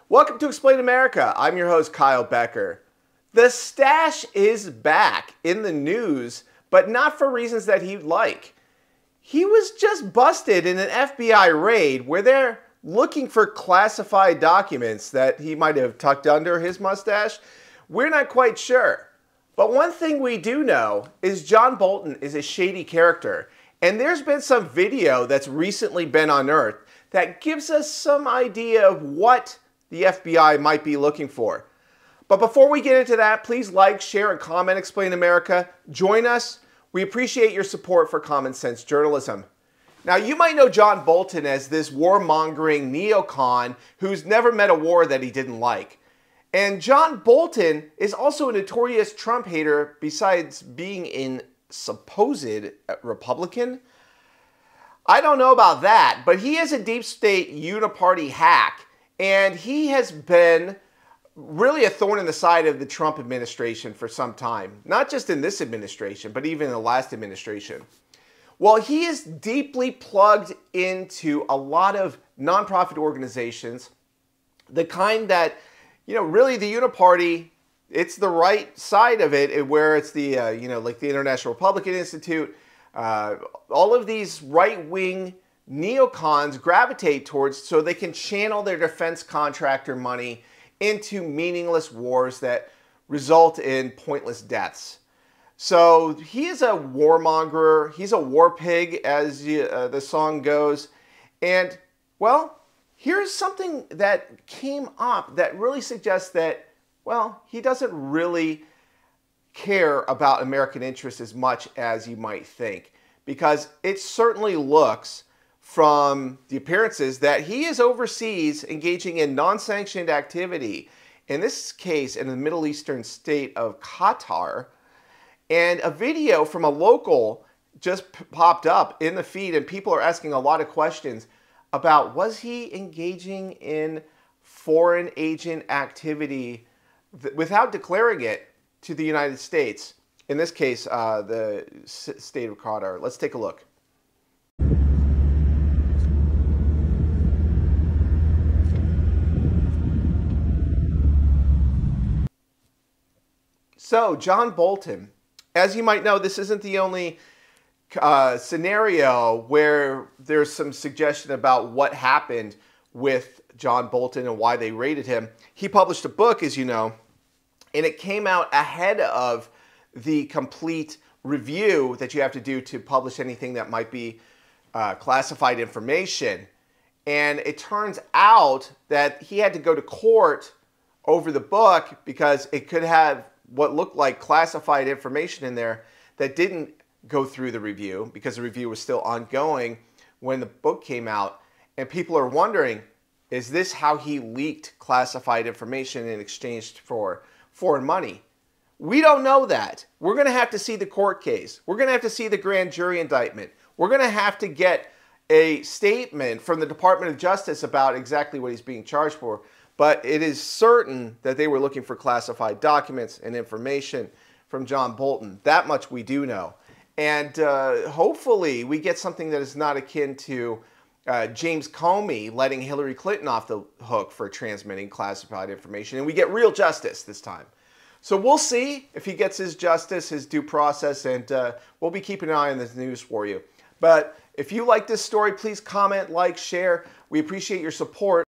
Welcome to Explain America. I'm your host, Kyle Becker. The stash is back in the news, but not for reasons that he'd like. He was just busted in an FBI raid where they're looking for classified documents that he might have tucked under his mustache. We're not quite sure. But one thing we do know is John Bolton is a shady character, and there's been some video that's recently been unearthed that gives us some idea of what the FBI might be looking for. But before we get into that, please like, share, and comment Explain America. Join us. We appreciate your support for common sense journalism. Now, you might know John Bolton as this warmongering neocon who's never met a war that he didn't like. And John Bolton is also a notorious Trump hater besides being a supposed Republican. I don't know about that, but he is a deep state uniparty hack. And he has been really a thorn in the side of the Trump administration for some time. Not just in this administration, but even in the last administration. Well, he is deeply plugged into a lot of nonprofit organizations. The kind that, really the uniparty, it's the right side of it, where it's the, like the International Republican Institute, all of these right-wing neocons gravitate towards so they can channel their defense contractor money into meaningless wars that result in pointless deaths. So he is a warmonger. He's a war pig, as the song goes. And, well, here's something that came up that really suggests that, well, he doesn't really care about American interests as much as you might think. Because it certainly looks from the appearances that he is overseas engaging in non-sanctioned activity, in this case in the Middle Eastern state of Qatar. And a video from a local just popped up in the feed, and people are asking a lot of questions about, was he engaging in foreign agent activity without declaring it to the United States? In this case, the state of Qatar. Let's take a look. So, John Bolton, as you might know, this isn't the only scenario where there's some suggestion about what happened with John Bolton and why they raided him. He published a book, as you know, and it came out ahead of the complete review that you have to do to publish anything that might be classified information. And it turns out that he had to go to court over the book because it could have what looked like classified information in there that didn't go through the review because the review was still ongoing when the book came out. And people are wondering, is this how he leaked classified information in exchange for foreign money? We don't know that. We're going to have to see the court case. We're going to have to see the grand jury indictment. We're going to have to get a statement from the Department of Justice about exactly what he's being charged for. But it is certain that they were looking for classified documents and information from John Bolton. That much we do know. And hopefully we get something that is not akin to James Comey letting Hillary Clinton off the hook for transmitting classified information. And we get real justice this time. So we'll see if he gets his justice, his due process, and we'll be keeping an eye on this news for you. But if you like this story, please comment, like, share. We appreciate your support.